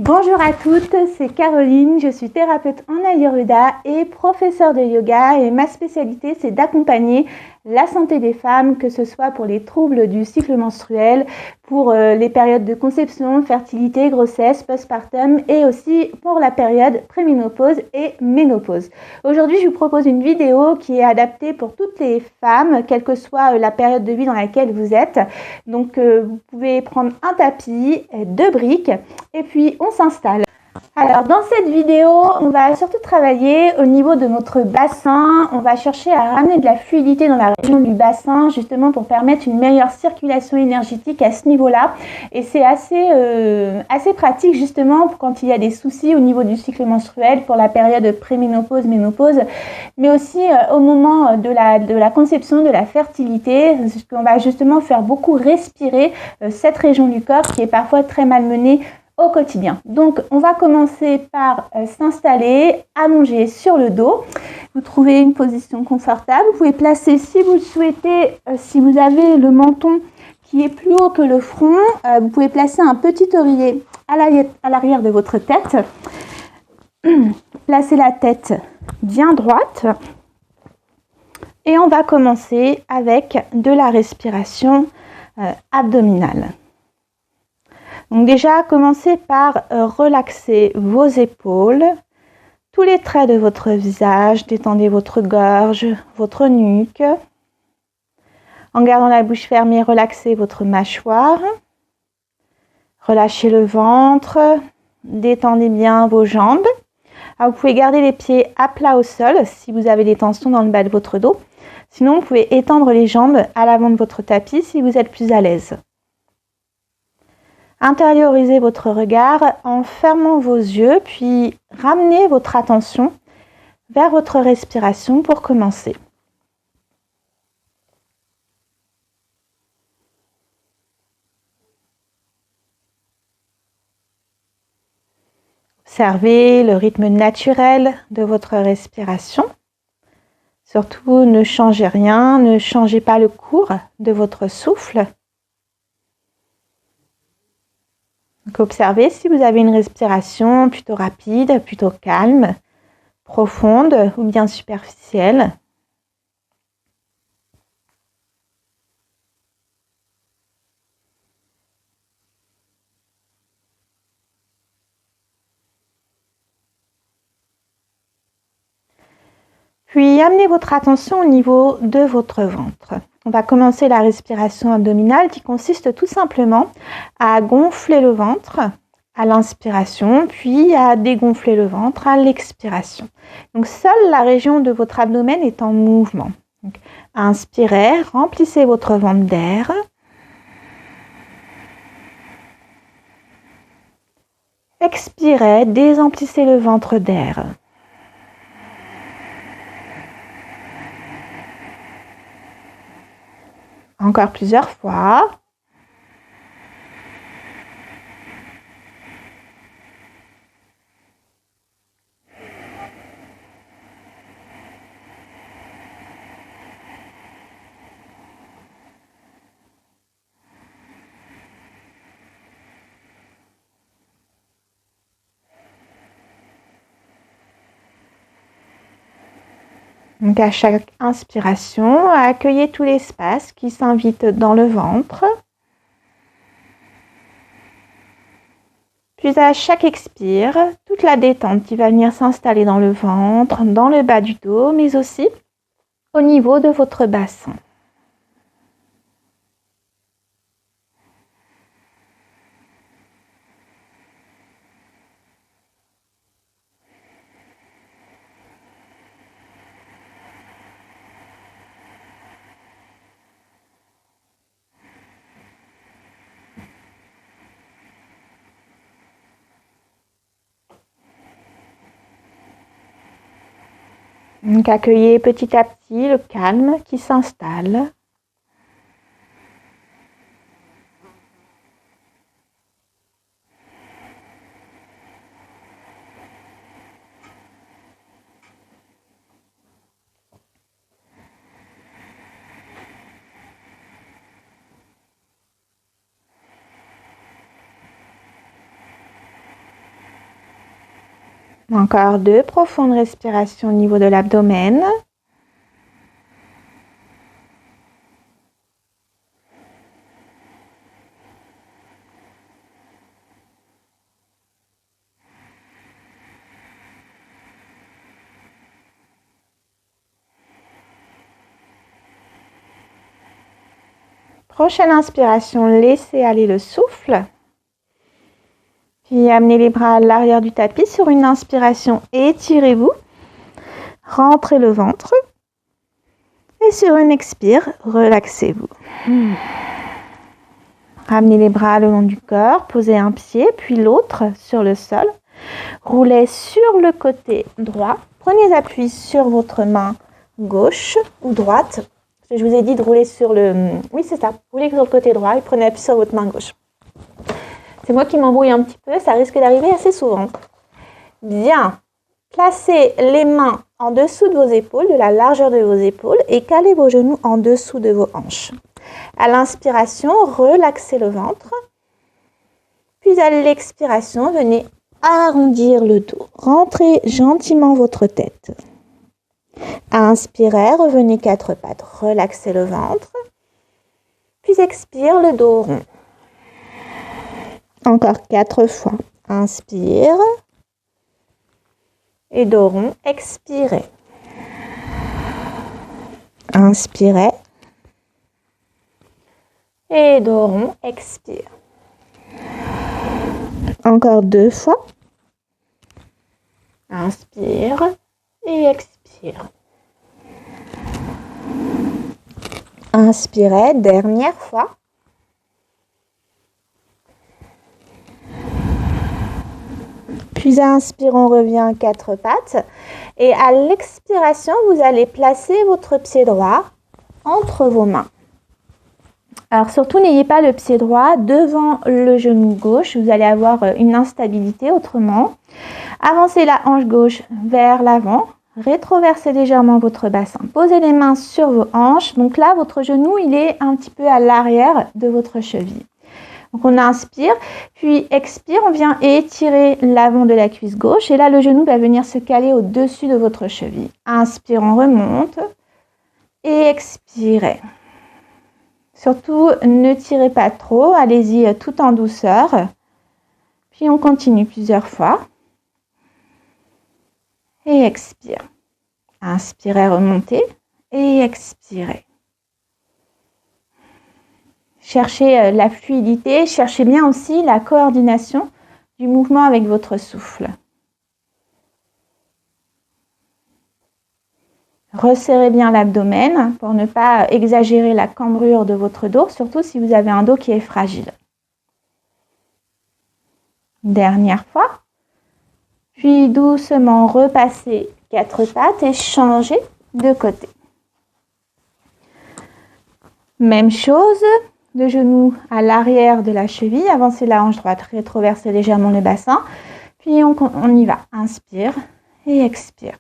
Bonjour à toutes, c'est Caroline, je suis thérapeute en Ayurveda et professeure de yoga et ma spécialité c'est d'accompagner la santé des femmes, que ce soit pour les troubles du cycle menstruel, pour les périodes de conception, fertilité, grossesse, postpartum et aussi pour la période préménopause et ménopause. Aujourd'hui, je vous propose une vidéo qui est adaptée pour toutes les femmes, quelle que soit la période de vie dans laquelle vous êtes. Donc, vous pouvez prendre un tapis, 2 briques et puis on s'installe. Alors dans cette vidéo, on va surtout travailler au niveau de notre bassin. On va chercher à ramener de la fluidité dans la région du bassin, justement pour permettre une meilleure circulation énergétique à ce niveau-là. Et c'est assez pratique justement quand il y a des soucis au niveau du cycle menstruel pour la période préménopause, ménopause, mais aussi au moment de la conception, de la fertilité. On va justement faire beaucoup respirer cette région du corps qui est parfois très malmenée au quotidien. Donc, on va commencer par s'installer, allonger sur le dos. Vous trouvez une position confortable. Vous pouvez placer, si vous le souhaitez, si vous avez le menton qui est plus haut que le front, vous pouvez placer un petit oreiller à l'arrière de votre tête. Placez la tête bien droite. Et on va commencer avec de la respiration abdominale. Donc déjà, commencez par relaxer vos épaules, tous les traits de votre visage, détendez votre gorge, votre nuque. En gardant la bouche fermée, relaxez votre mâchoire. Relâchez le ventre, détendez bien vos jambes. Alors, vous pouvez garder les pieds à plat au sol si vous avez des tensions dans le bas de votre dos. Sinon, vous pouvez étendre les jambes à l'avant de votre tapis si vous êtes plus à l'aise. Intériorisez votre regard en fermant vos yeux, puis ramenez votre attention vers votre respiration pour commencer. Observez le rythme naturel de votre respiration. Surtout, ne changez rien, ne changez pas le cours de votre souffle. Donc, observez si vous avez une respiration plutôt rapide, plutôt calme, profonde ou bien superficielle. Puis amenez votre attention au niveau de votre ventre. On va commencer la respiration abdominale qui consiste tout simplement à gonfler le ventre à l'inspiration, puis à dégonfler le ventre à l'expiration. Donc seule la région de votre abdomen est en mouvement. Donc, inspirez, remplissez votre ventre d'air. Expirez, désemplissez le ventre d'air. Encore plusieurs fois. Donc à chaque inspiration, accueillez tout l'espace qui s'invite dans le ventre. Puis à chaque expire, toute la détente qui va venir s'installer dans le ventre, dans le bas du dos, mais aussi au niveau de votre bassin. Donc accueillez petit à petit le calme qui s'installe. Encore 2 profondes respirations au niveau de l'abdomen. Prochaine inspiration, laissez aller le souffle. Puis amenez les bras à l'arrière du tapis. Sur une inspiration, étirez-vous. Rentrez le ventre. Et sur une expire, relaxez-vous. Ramenez les bras le long du corps. Posez un pied, puis l'autre sur le sol. Roulez sur le côté droit. Prenez appui sur votre main gauche ou droite. Je vous ai dit de rouler sur le... Oui, c'est ça. Roulez sur le côté droit et prenez appui sur votre main gauche. C'est moi qui m'embrouille un petit peu, ça risque d'arriver assez souvent. Bien. Placez les mains en dessous de vos épaules, de la largeur de vos épaules, et calez vos genoux en dessous de vos hanches. À l'inspiration, relaxez le ventre. Puis à l'expiration, venez arrondir le dos. Rentrez gentiment votre tête. Inspirez, revenez 4 pattes. Relaxez le ventre. Puis expire, le dos rond. Encore 4 fois. Inspire. Et dos rond, expirez. Inspirez. Et dos rond, expire. Encore 2 fois. Inspire et expire. Inspirez, dernière fois. Puis inspire, on revient à 4 pattes. Et à l'expiration, vous allez placer votre pied droit entre vos mains. Alors surtout, n'ayez pas le pied droit devant le genou gauche. Vous allez avoir une instabilité autrement. Avancez la hanche gauche vers l'avant. Rétroversez légèrement votre bassin. Posez les mains sur vos hanches. Donc là, votre genou, il est un petit peu à l'arrière de votre cheville. Donc on inspire, puis expire, on vient étirer l'avant de la cuisse gauche. Et là, le genou va venir se caler au-dessus de votre cheville. Inspire, on remonte. Et expirez. Surtout, ne tirez pas trop. Allez-y tout en douceur. Puis on continue plusieurs fois. Et expire. Inspirez, remontez. Et expirez. Cherchez la fluidité, cherchez bien aussi la coordination du mouvement avec votre souffle. Resserrez bien l'abdomen pour ne pas exagérer la cambrure de votre dos, surtout si vous avez un dos qui est fragile. Dernière fois. Puis doucement repassez 4 pattes et changez de côté. Même chose. Le genou à l'arrière de la cheville, avancez la hanche droite, rétroversez légèrement le bassin, puis on y va. Inspire et expire.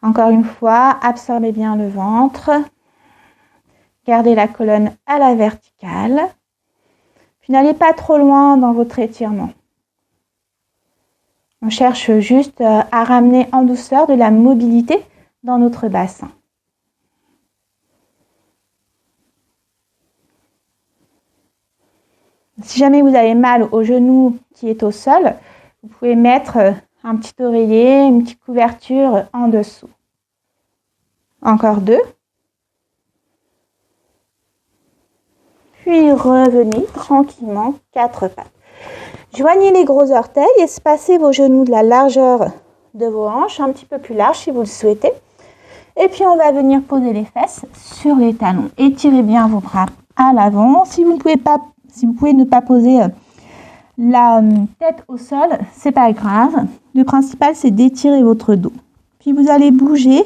Encore une fois, absorbez bien le ventre, gardez la colonne à la verticale, puis n'allez pas trop loin dans votre étirement. On cherche juste à ramener en douceur de la mobilité dans notre bassin. Si jamais vous avez mal au genou qui est au sol, vous pouvez mettre un petit oreiller, une petite couverture en dessous. Encore 2. Puis revenez tranquillement 4 pattes. Joignez les gros orteils, espacez vos genoux de la largeur de vos hanches, un petit peu plus large si vous le souhaitez. Et puis on va venir poser les fesses sur les talons. Étirez bien vos bras à l'avant. Si vous pouvez ne pas poser la tête au sol, c'est pas grave. Le principal, c'est d'étirer votre dos. Puis vous allez bouger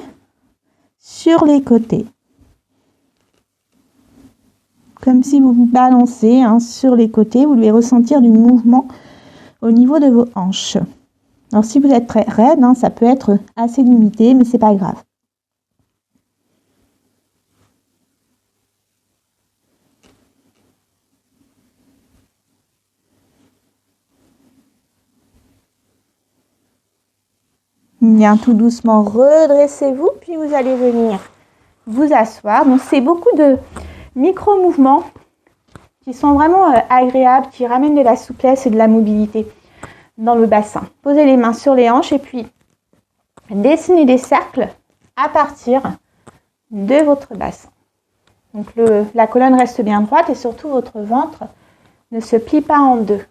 sur les côtés. Comme si vous vous balancez sur les côtés. Vous devez ressentir du mouvement au niveau de vos hanches. Alors si vous êtes très raide, ça peut être assez limité, mais c'est pas grave. Bien, tout doucement, redressez-vous, puis vous allez venir vous asseoir. Donc, c'est beaucoup de micro-mouvements qui sont vraiment agréables, qui ramènent de la souplesse et de la mobilité dans le bassin. Posez les mains sur les hanches et puis dessinez des cercles à partir de votre bassin. Donc, la colonne reste bien droite et surtout votre ventre ne se plie pas en deux.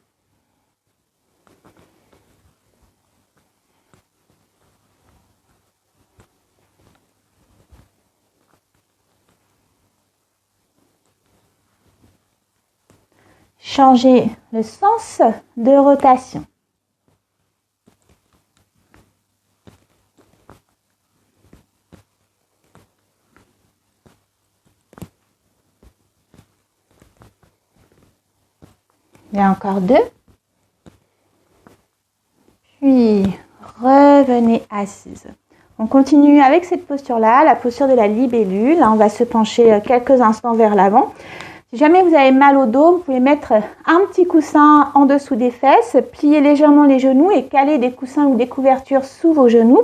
Changez le sens de rotation. Et encore 2. Puis, revenez assise. On continue avec cette posture-là, la posture de la libellule. Là, on va se pencher quelques instants vers l'avant. Si jamais vous avez mal au dos, vous pouvez mettre un petit coussin en dessous des fesses, plier légèrement les genoux et caler des coussins ou des couvertures sous vos genoux.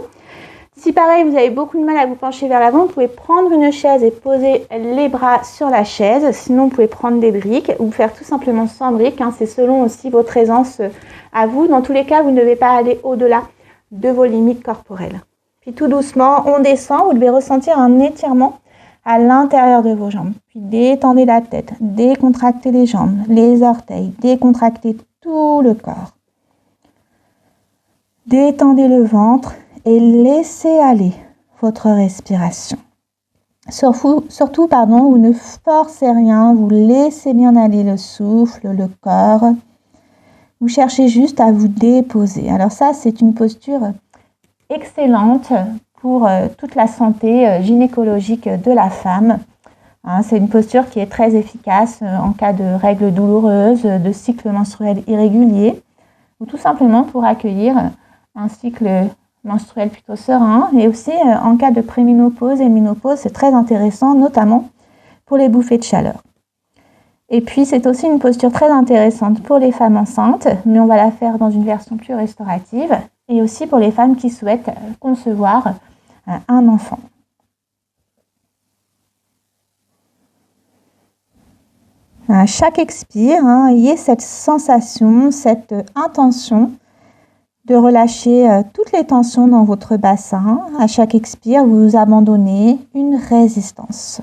Si pareil, vous avez beaucoup de mal à vous pencher vers l'avant, vous pouvez prendre une chaise et poser les bras sur la chaise. Sinon, vous pouvez prendre des briques ou faire tout simplement sans briques. C'est selon aussi votre aisance à vous. Dans tous les cas, vous ne devez pas aller au-delà de vos limites corporelles. Puis tout doucement, on descend. Vous devez ressentir un étirement à l'intérieur de vos jambes. Puis détendez la tête, décontractez les jambes, les orteils, décontractez tout le corps. Détendez le ventre et laissez aller votre respiration. Surtout, vous ne forcez rien, vous laissez bien aller le souffle, le corps. Vous cherchez juste à vous déposer. Alors ça, c'est une posture excellente pour toute la santé gynécologique de la femme. C'est une posture qui est très efficace en cas de règles douloureuses, de cycles menstruels irréguliers, ou tout simplement pour accueillir un cycle menstruel plutôt serein. Et aussi en cas de préménopause et ménopause, c'est très intéressant, notamment pour les bouffées de chaleur. Et puis c'est aussi une posture très intéressante pour les femmes enceintes, mais on va la faire dans une version plus restaurative, et aussi pour les femmes qui souhaitent concevoir un enfant. À chaque expire, ayez cette sensation, cette intention de relâcher toutes les tensions dans votre bassin. À chaque expire, vous abandonnez une résistance.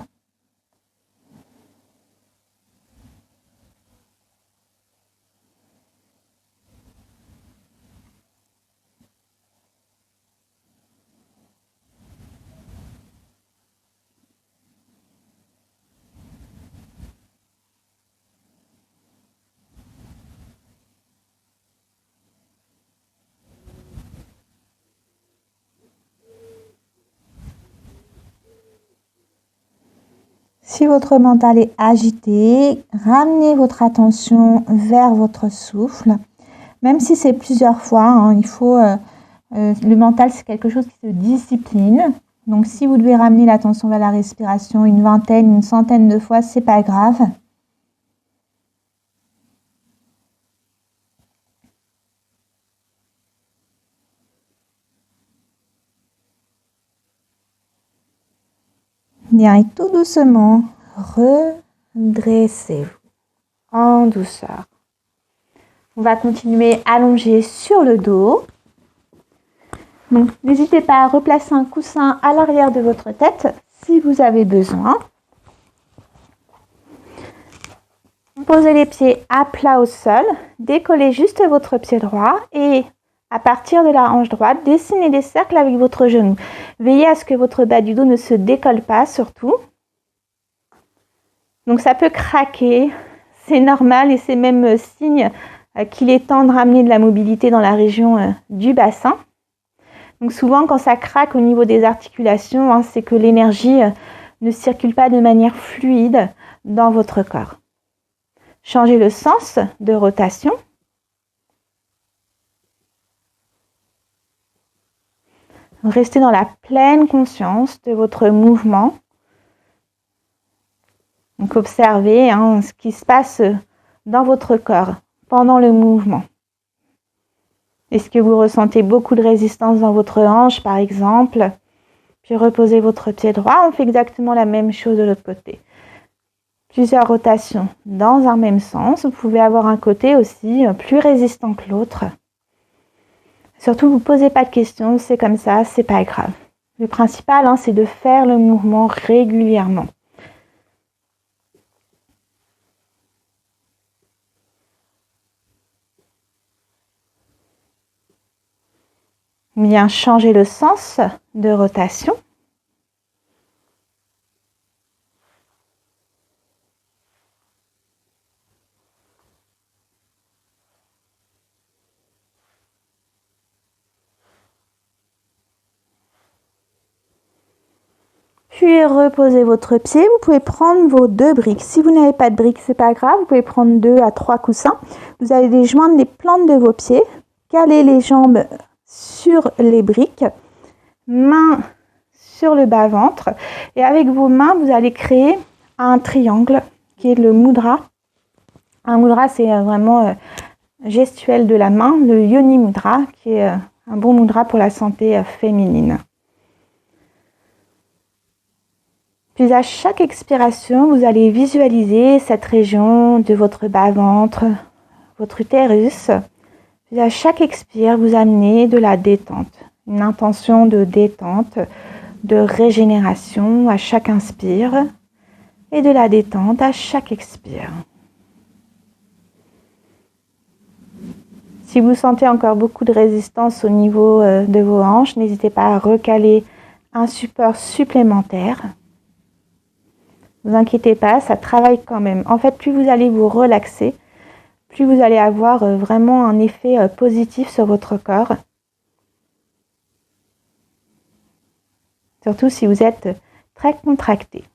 Si votre mental est agité, ramenez votre attention vers votre souffle. Même si c'est plusieurs fois, il faut... le mental, c'est quelque chose qui se discipline. Donc, si vous devez ramener l'attention vers la respiration une vingtaine, une centaine de fois, c'est pas grave. Bien, et tout doucement, redressez-vous en douceur. On va continuer allongé sur le dos. Donc, n'hésitez pas à replacer un coussin à l'arrière de votre tête si vous avez besoin. Posez les pieds à plat au sol, décollez juste votre pied droit et à partir de la hanche droite, dessinez des cercles avec votre genou. Veillez à ce que votre bas du dos ne se décolle pas surtout. Donc ça peut craquer, c'est normal et c'est même signe qu'il est temps de ramener de la mobilité dans la région du bassin. Donc souvent quand ça craque au niveau des articulations, c'est que l'énergie ne circule pas de manière fluide dans votre corps. Changez le sens de rotation. Restez dans la pleine conscience de votre mouvement. Donc observez ce qui se passe dans votre corps pendant le mouvement. Est-ce que vous ressentez beaucoup de résistance dans votre hanche, par exemple? Puis reposez votre pied droit. On fait exactement la même chose de l'autre côté. Plusieurs rotations dans un même sens. Vous pouvez avoir un côté aussi plus résistant que l'autre. Surtout, vous ne posez pas de questions, c'est comme ça, c'est pas grave. Le principal, c'est de faire le mouvement régulièrement. Bien changer le sens de rotation. Puis reposez votre pied. Vous pouvez prendre vos 2 briques. Si vous n'avez pas de briques, c'est pas grave. Vous pouvez prendre 2 à 3 coussins. Vous allez joindre les plantes de vos pieds. Caler les jambes sur les briques. Mains sur le bas-ventre. Et avec vos mains, vous allez créer un triangle qui est le mudra. Un mudra, c'est vraiment gestuel de la main. Le yoni mudra, qui est un bon mudra pour la santé féminine. Puis à chaque expiration, vous allez visualiser cette région de votre bas-ventre, votre utérus. Puis à chaque expire, vous amenez de la détente, une intention de détente, de régénération à chaque inspire et de la détente à chaque expire. Si vous sentez encore beaucoup de résistance au niveau de vos hanches, n'hésitez pas à recaler un support supplémentaire. Ne vous inquiétez pas, ça travaille quand même. En fait, plus vous allez vous relaxer, plus vous allez avoir vraiment un effet positif sur votre corps. Surtout si vous êtes très contracté.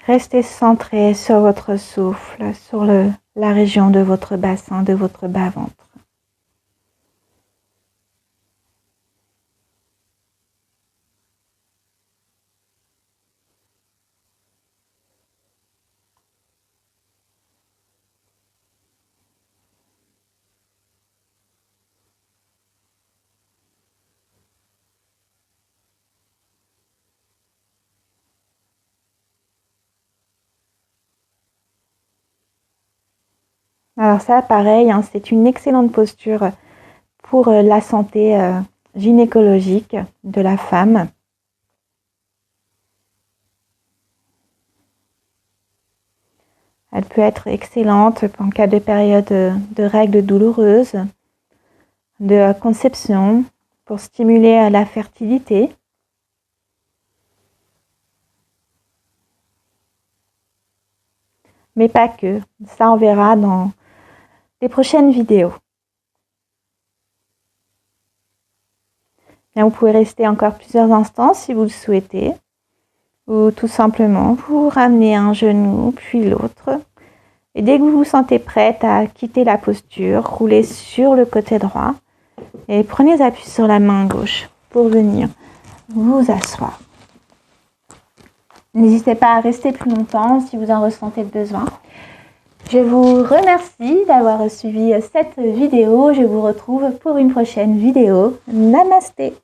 Restez centré sur votre souffle, sur la région de votre bassin, de votre bas-ventre. Alors ça, pareil, c'est une excellente posture pour la santé gynécologique de la femme. Elle peut être excellente en cas de période de règles douloureuses, de conception, pour stimuler la fertilité. Mais pas que. Ça, on verra dans les prochaines vidéos. Bien, vous pouvez rester encore plusieurs instants si vous le souhaitez. Ou tout simplement, vous ramenez un genou, puis l'autre. Et dès que vous vous sentez prête à quitter la posture, roulez sur le côté droit. Et prenez appui sur la main gauche pour venir vous asseoir. N'hésitez pas à rester plus longtemps si vous en ressentez le besoin. Je vous remercie d'avoir suivi cette vidéo. Je vous retrouve pour une prochaine vidéo. Namasté!